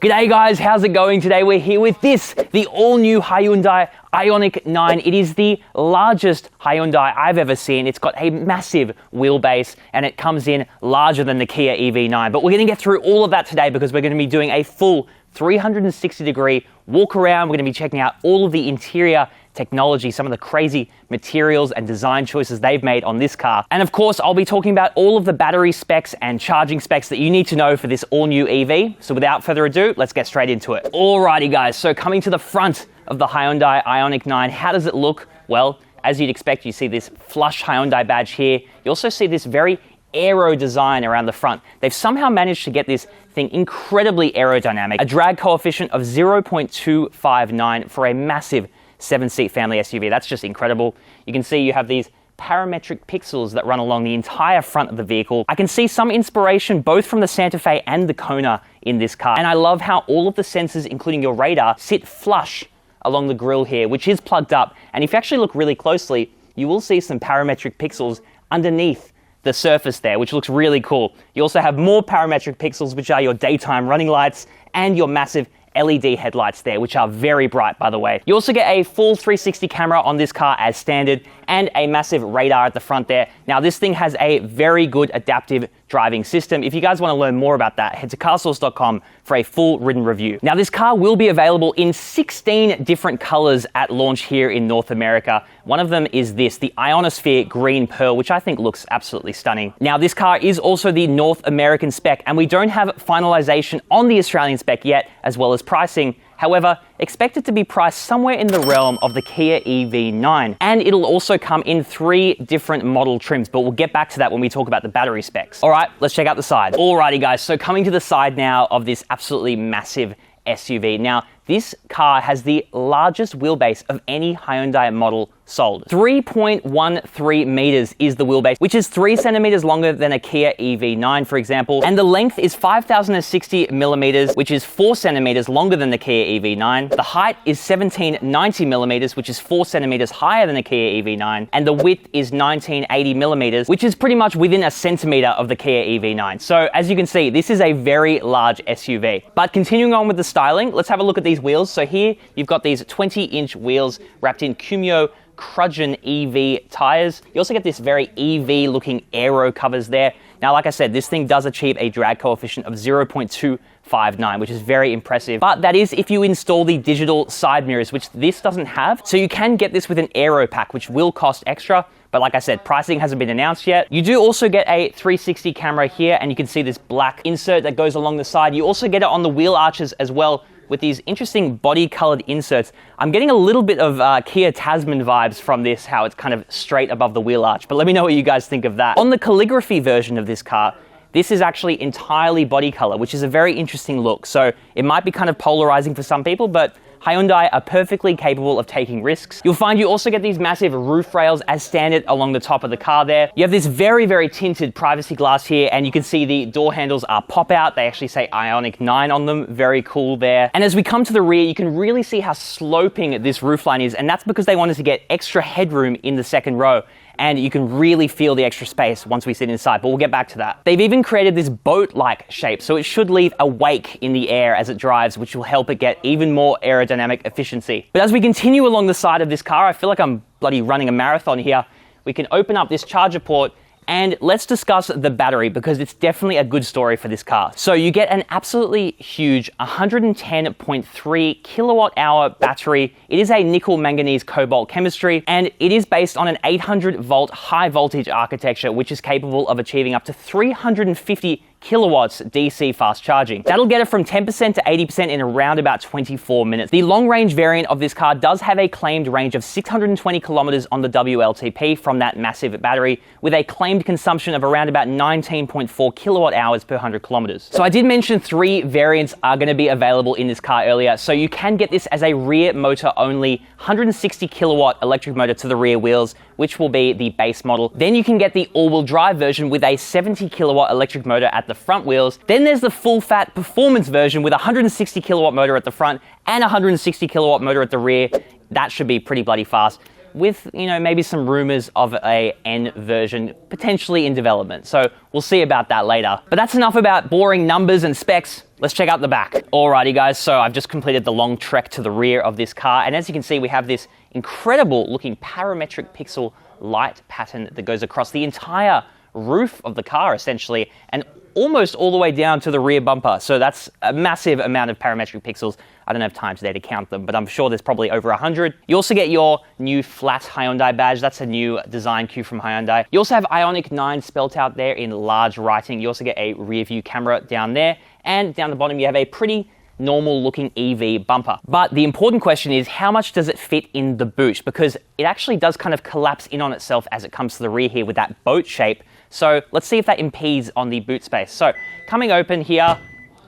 G'day guys, how's it going? Today we're here with this, the all-new Hyundai IONIQ 9. It is the largest Hyundai I've ever seen. It's got a massive wheelbase and it comes in larger than the Kia EV9. But we're going to get through all of that today because we're going to be doing a full 360-degree walk around. We're going to be checking out all of the interior technology, some of the crazy materials and design choices they've made on this car. And of course, I'll be talking about all of the battery specs and charging specs that you need to know for this all-new EV. So without further ado, let's get straight into it. Alrighty guys, so coming to the front of the Hyundai IONIQ 9, how does it look? Well, as you'd expect, you see this flush Hyundai badge here. You also see this very aero design around the front. They've somehow managed to get this thing incredibly aerodynamic. A drag coefficient of 0.259 for a massive 7-seat family SUV. That's just incredible. You can see you have these parametric pixels that run along the entire front of the vehicle. I can see some inspiration both from the Santa Fe and the Kona in this car. And I love how all of the sensors, including your radar, sit flush along the grille here, which is plugged up. And if you actually look really closely, you will see some parametric pixels underneath the surface there, which looks really cool. You also have more parametric pixels, which are your daytime running lights and your massive LED headlights there, which are very bright, by the way. You also get a full 360 camera on this car as standard and a massive radar at the front there. Now, this thing has a very good adaptive driving system. If you guys want to learn more about that, head to CarSauce.com for a full written review. Now, this car will be available in 16 different colors at launch here in North America. One of them is this, the Ionosphere Green Pearl, which I think looks absolutely stunning. Now, this car is also the North American spec, and we don't have finalization on the Australian spec yet, as well as pricing. However, expect it to be priced somewhere in the realm of the Kia EV9. And it'll also come in 3 different model trims, but we'll get back to that when we talk about the battery specs. All right, let's check out the side. Alrighty guys, so coming to the side now of this absolutely massive SUV. Now, this car has the largest wheelbase of any Hyundai model sold. 3.13 meters is the wheelbase, which is 3 centimeters longer than a Kia EV9, for example. And the length is 5,060 millimeters, which is 4 centimeters longer than the Kia EV9. The height is 1790 millimeters, which is 4 centimeters higher than the Kia EV9. And the width is 1980 millimeters, which is pretty much within a centimeter of the Kia EV9. So as you can see, this is a very large SUV. But continuing on with the styling, let's have a look at these wheels. So here you've got these 20-inch wheels wrapped in Kumio Crudgeon EV tires. You also get this very EV looking aero covers there. Now, like I said, this thing does achieve a drag coefficient of 0.259, which is very impressive. But that is if you install the digital side mirrors, which this doesn't have. So you can get this with an aero pack, which will cost extra. But like I said, pricing hasn't been announced yet. You do also get a 360 camera here, and you can see this black insert that goes along the side. You also get it on the wheel arches as well, with these interesting body-colored inserts. I'm getting a little bit of Kia Tasman vibes from this, how it's kind of straight above the wheel arch, but let me know what you guys think of that. On the calligraphy version of this car, this is actually entirely body color, which is a very interesting look. So it might be kind of polarizing for some people, but Hyundai are perfectly capable of taking risks. You'll find you also get these massive roof rails as standard along the top of the car there. You have this very, very tinted privacy glass here, and you can see the door handles are pop out. They actually say IONIQ 9 on them. Very cool there. And as we come to the rear, you can really see how sloping this roofline is, and that's because they wanted to get extra headroom in the second row. And you can really feel the extra space once we sit inside, but we'll get back to that. They've even created this boat-like shape, so it should leave a wake in the air as it drives, which will help it get even more aerodynamic efficiency. But as we continue along the side of this car, I feel like I'm bloody running a marathon here. We can open up this charger port, and let's discuss the battery because it's definitely a good story for this car. So you get an absolutely huge 110.3 kilowatt hour battery. It is a nickel manganese cobalt chemistry, and it is based on an 800 volt high voltage architecture, which is capable of achieving up to 350 kilowatts DC fast charging. That'll get it from 10% to 80% in around about 24 minutes. The long range variant of this car does have a claimed range of 620 kilometers on the WLTP from that massive battery, with a claimed consumption of around about 19.4 kilowatt hours per 100 kilometers. So I did mention 3 variants are going to be available in this car earlier. So you can get this as a rear motor only 160 kilowatt electric motor to the rear wheels, which will be the base model. Then you can get the all-wheel drive version with a 70 kilowatt electric motor at the front wheels. Then there's the full-fat performance version with a 160 kilowatt motor at the front and a 160 kilowatt motor at the rear. That should be pretty bloody fast. with, maybe some rumors of a N version potentially in development. So we'll see about that later. But that's enough about boring numbers and specs. Let's check out the back. Alrighty guys, so I've just completed the long trek to the rear of this car, and as you can see, we have this incredible looking parametric pixel light pattern that goes across the entire roof of the car essentially, and almost all the way down to the rear bumper. So that's a massive amount of parametric pixels. I don't have time today to count them, but I'm sure there's probably over 100. You also get your new flat Hyundai badge. That's a new design cue from Hyundai. You also have IONIQ 9 spelt out there in large writing. You also get a rear view camera down there, and down the bottom you have a pretty normal looking EV bumper. But the important question is, how much does it fit in the boot? Because it actually does kind of collapse in on itself as it comes to the rear here with that boat shape. So let's see if that impedes on the boot space. So coming open here,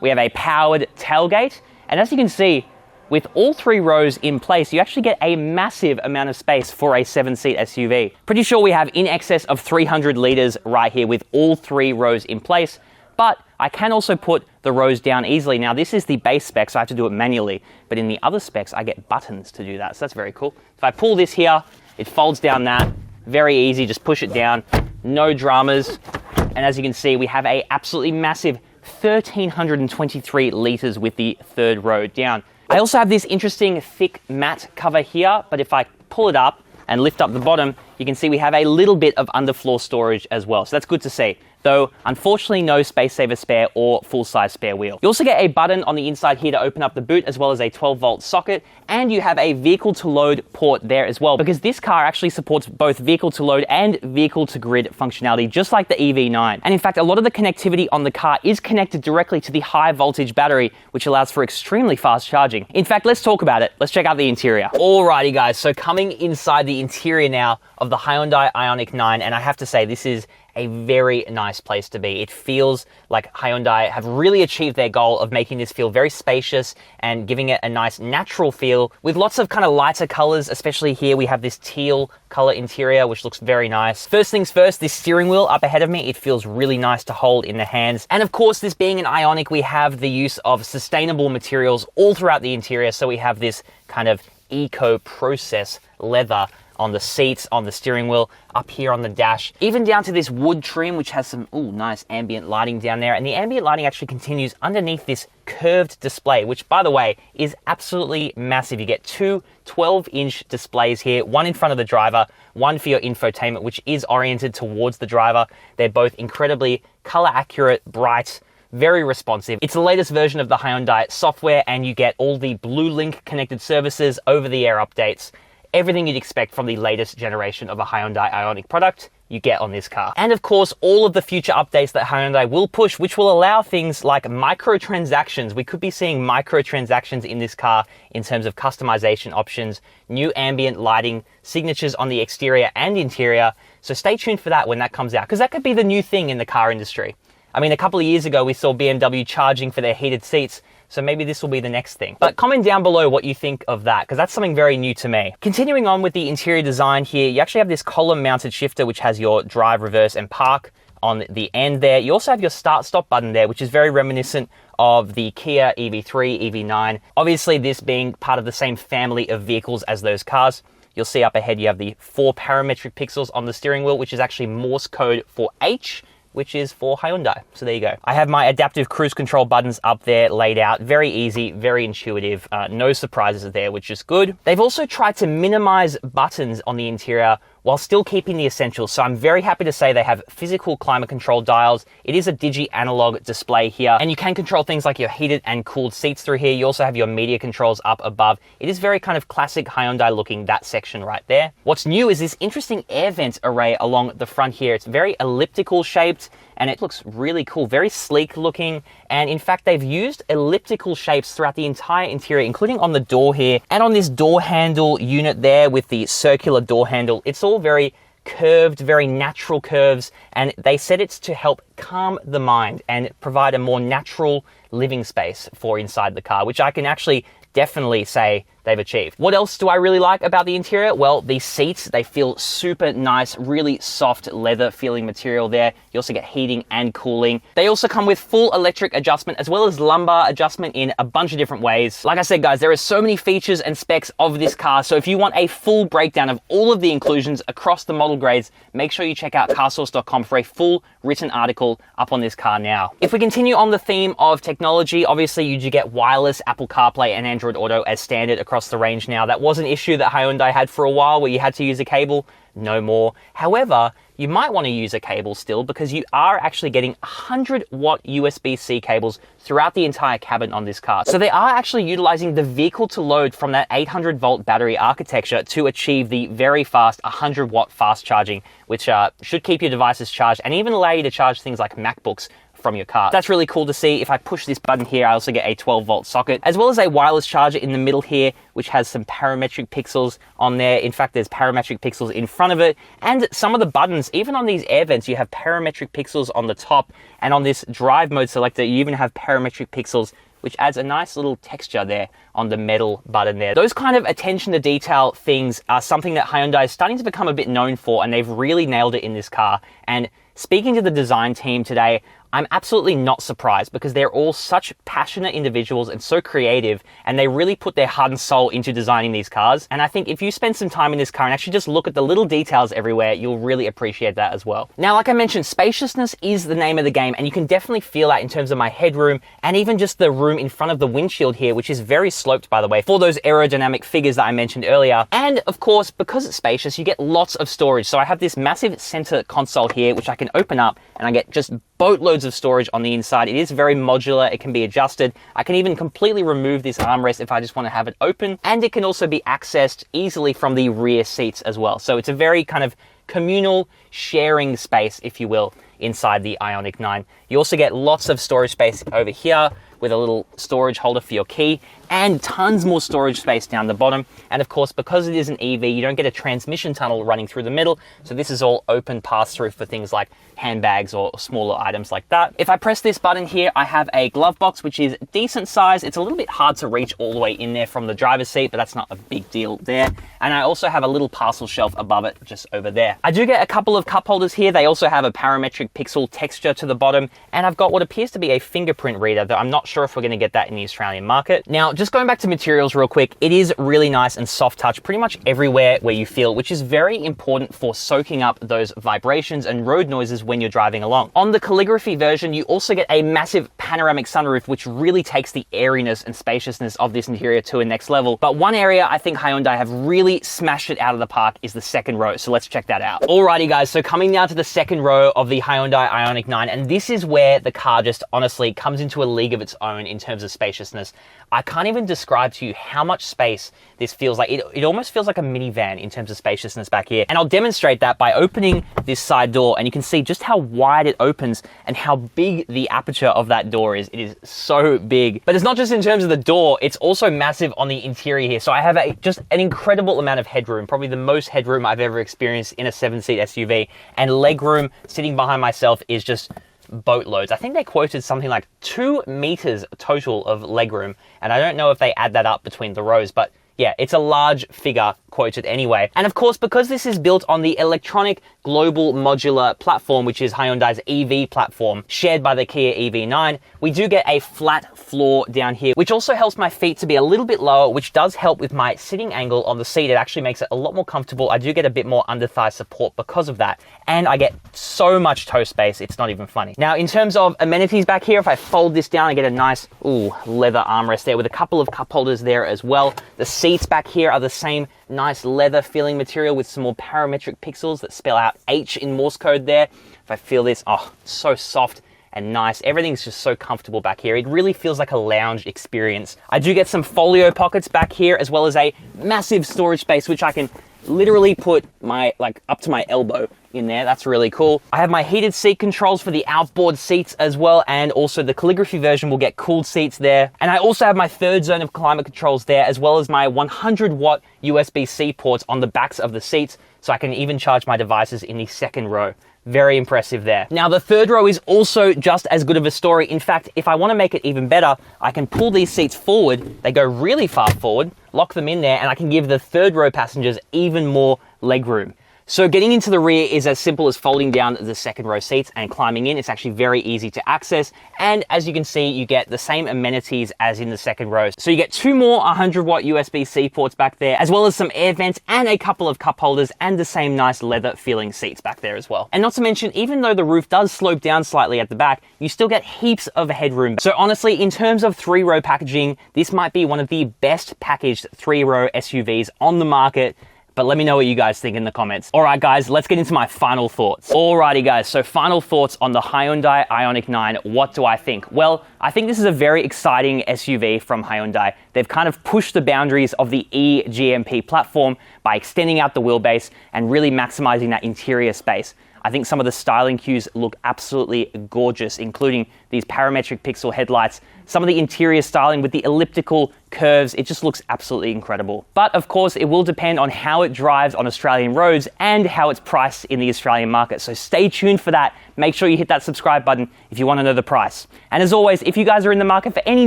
we have a powered tailgate. And as you can see, with all 3 rows in place, you actually get a massive amount of space for a 7-seat SUV. Pretty sure we have in excess of 300 liters right here with all 3 rows in place. But I can also put the rows down easily. Now this is the base spec, so I have to do it manually. But in the other specs, I get buttons to do that. So that's very cool. If I pull this here, it folds down that. Very easy, just push it down. No dramas. And as you can see, we have a absolutely massive 1,323 liters with the 3rd row down. I also have this interesting thick matte cover here, but if I pull it up and lift up the bottom, you can see we have a little bit of underfloor storage as well. So that's good to see. Though, unfortunately, no space saver spare or full-size spare wheel. You also get a button on the inside here to open up the boot, as well as a 12-volt socket, and you have a vehicle-to-load port there as well, because this car actually supports both vehicle-to-load and vehicle-to-grid functionality, just like the EV9. And in fact, a lot of the connectivity on the car is connected directly to the high-voltage battery, which allows for extremely fast charging. In fact, let's talk about it. Let's check out the interior. Alrighty, guys, so coming inside the interior now of the Hyundai IONIQ 9, and I have to say, this is a very nice place to be. It feels like Hyundai have really achieved their goal of making this feel very spacious and giving it a nice natural feel with lots of kind of lighter colors, especially here we have this teal color interior, which looks very nice. First things first, this steering wheel up ahead of me, it feels really nice to hold in the hands. And of course, this being an IONIQ, we have the use of sustainable materials all throughout the interior. So we have this kind of eco-process leather on the seats, on the steering wheel, up here on the dash, even down to this wood trim, which has some, nice ambient lighting down there. And the ambient lighting actually continues underneath this curved display, which, by the way, is absolutely massive. You get 2 12-inch displays here, one in front of the driver, one for your infotainment, which is oriented towards the driver. They're both incredibly color accurate, bright, very responsive. It's the latest version of the Hyundai software, and you get all the BlueLink connected services, over-the-air updates, everything you'd expect from the latest generation of a Hyundai IONIQ product you get on this car. And of course, all of the future updates that Hyundai will push, which will allow things like microtransactions. We could be seeing microtransactions in this car in terms of customization options, new ambient lighting, signatures on the exterior and interior. So stay tuned for that when that comes out, because that could be the new thing in the car industry. I mean, a couple of years ago, we saw BMW charging for their heated seats. So maybe this will be the next thing. But comment down below what you think of that, because that's something very new to me. Continuing on with the interior design here, you actually have this column mounted shifter, which has your drive, reverse, and park on the end there. You also have your start stop button there, which is very reminiscent of the Kia EV3, EV9. Obviously, this being part of the same family of vehicles as those cars. You'll see up ahead, you have the 4 parametric pixels on the steering wheel, which is actually Morse code for H, which is for Hyundai. So there you go. I have my adaptive cruise control buttons up there laid out. Very easy, very intuitive. No surprises there, which is good. They've also tried to minimize buttons on the interior while still keeping the essentials. So I'm very happy to say they have physical climate control dials. It is a digi-analog display here, and you can control things like your heated and cooled seats through here. You also have your media controls up above. It is very kind of classic Hyundai looking, that section right there. What's new is this interesting air vent array along the front here. It's very elliptical shaped, and it looks really cool, very sleek looking. And in fact, they've used elliptical shapes throughout the entire interior, including on the door here and on this door handle unit there with the circular door handle. It's all very curved, very natural curves, and they said it's to help calm the mind and provide a more natural living space for inside the car, which I can actually definitely say they've achieved. What else do I really like about the interior? Well, these seats, they feel super nice, really soft leather feeling material there. You also get heating and cooling. They also come with full electric adjustment as well as lumbar adjustment in a bunch of different ways. Like I said, guys, there are so many features and specs of this car. So if you want a full breakdown of all of the inclusions across the model grades, make sure you check out carsauce.com for a full written article up on this car now. If we continue on the theme of technology, obviously you do get wireless Apple CarPlay and Android Auto as standard across the range now. That was an issue that Hyundai had for a while where you had to use a cable. No more. However, you might want to use a cable still because you are actually getting 100-watt USB-C cables throughout the entire cabin on this car. So they are actually utilizing the vehicle to load from that 800-volt battery architecture to achieve the very fast 100-watt fast charging, which should keep your devices charged and even allow you to charge things like MacBooks from your car. That's really cool to see. If I push this button here, I also get a 12-volt socket, as well as a wireless charger in the middle here, which has some parametric pixels on there. In fact, there's parametric pixels in front of it, and some of the buttons, even on these air vents, you have parametric pixels on the top, and on this drive mode selector, you even have parametric pixels, which adds a nice little texture there on the metal button there. Those kind of attention to detail things are something that Hyundai is starting to become a bit known for, and they've really nailed it in this car. And speaking to the design team today, I'm absolutely not surprised because they're all such passionate individuals and so creative, and they really put their heart and soul into designing these cars. And I think if you spend some time in this car and actually just look at the little details everywhere, you'll really appreciate that as well. Now, like I mentioned, spaciousness is the name of the game, and you can definitely feel that in terms of my headroom and even just the room in front of the windshield here, which is very sloped, by the way, for those aerodynamic figures that I mentioned earlier. And of course, because it's spacious, you get lots of storage. So I have this massive center console here, which I can open up, and I get just boatloads of storage on the inside. It is very modular. It can be adjusted. I can even completely remove this armrest if I just want to have it open, and it can also be accessed easily from the rear seats as well. So it's a very kind of communal sharing space, if you will, inside the IONIQ 9. You also get lots of storage space over here with a little storage holder for your key, and tons more storage space down the bottom. And of course, because it is an EV, you don't get a transmission tunnel running through the middle. So this is all open pass-through for things like handbags or smaller items like that. If I press this button here, I have a glove box, which is decent size. It's a little bit hard to reach all the way in there from the driver's seat, but that's not a big deal there. And I also have a little parcel shelf above it, just over there. I do get a couple of cup holders here. They also have a parametric pixel texture to the bottom, and I've got what appears to be a fingerprint reader, though I'm not sure if we're going to get that in the Australian market. Now, just going back to materials real quick, it is really nice and soft touch pretty much everywhere where you feel, which is very important for soaking up those vibrations and road noises when you're driving along. On the calligraphy version, you also get a massive panoramic sunroof, which really takes the airiness and spaciousness of this interior to a next level. But one area I think Hyundai have really smashed it out of the park is the second row. So let's check that out. Alrighty guys, so coming now to the second row of the Hyundai IONIQ 9, and this is where the car just honestly comes into a league of its own in terms of spaciousness. I can't even describe to you how much space this feels like. It almost feels like a minivan in terms of spaciousness back here. And I'll demonstrate that by opening this side door, and you can see just how wide it opens and how big the aperture of that door is. It is so big. But it's not just in terms of the door, it's also massive on the interior here. So I have just an incredible amount of headroom, probably the most headroom I've ever experienced in a 7-seat SUV. And legroom sitting behind myself is just boatloads. I think they quoted something like 2 meters total of legroom, and I don't know if they add that up between the rows, but yeah, it's a large figure quoted anyway. And of course, because this is built on the electronic global modular platform, which is Hyundai's EV platform, shared by the Kia EV9, we do get a flat floor down here, which also helps my feet to be a little bit lower, which does help with my sitting angle on the seat. It actually makes it a lot more comfortable. I do get a bit more under thigh support because of that. And I get so much toe space, it's not even funny. Now, in terms of amenities back here, if I fold this down, I get a nice, leather armrest there with a couple of cup holders there as well. The seats back here are the same nice leather feeling material with some more parametric pixels that spell out H in Morse code there. If I feel this, so soft and nice. Everything's just so comfortable back here. It really feels like a lounge experience. I do get some folio pockets back here, as well as a massive storage space, which I can literally put my, up to my elbow in there. That's really cool. I have my heated seat controls for the outboard seats as well, and also the calligraphy version will get cooled seats there. And I also have my third zone of climate controls there, as well as my 100-watt USB-C ports on the backs of the seats, so I can even charge my devices in the second row. Very impressive there. Now, the third row is also just as good of a story. In fact, if I want to make it even better, I can pull these seats forward. They go really far forward, lock them in there, and I can give the third row passengers even more legroom. So getting into the rear is as simple as folding down the second row seats and climbing in. It's actually very easy to access. And as you can see, you get the same amenities as in the second row. So you get 2 more 100-watt USB-C ports back there, as well as some air vents and a couple of cup holders and the same nice leather feeling seats back there as well. And not to mention, even though the roof does slope down slightly at the back, you still get heaps of headroom. So honestly, in terms of 3-row packaging, this might be one of the best packaged 3-row SUVs on the market. But let me know what you guys think in the comments. All right, guys, let's get into my final thoughts. Alrighty, guys, so final thoughts on the Hyundai IONIQ 9. What do I think? Well, I think this is a very exciting SUV from Hyundai. They've kind of pushed the boundaries of the eGMP platform by extending out the wheelbase and really maximizing that interior space. I think some of the styling cues look absolutely gorgeous, including these parametric pixel headlights, some of the interior styling with the elliptical curves. It just looks absolutely incredible. But of course, it will depend on how it drives on Australian roads and how it's priced in the Australian market. So stay tuned for that. Make sure you hit that subscribe button if you want to know the price. And as always, if you guys are in the market for any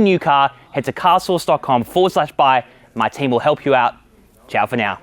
new car, head to carsauce.com/buy. My team will help you out. Ciao for now.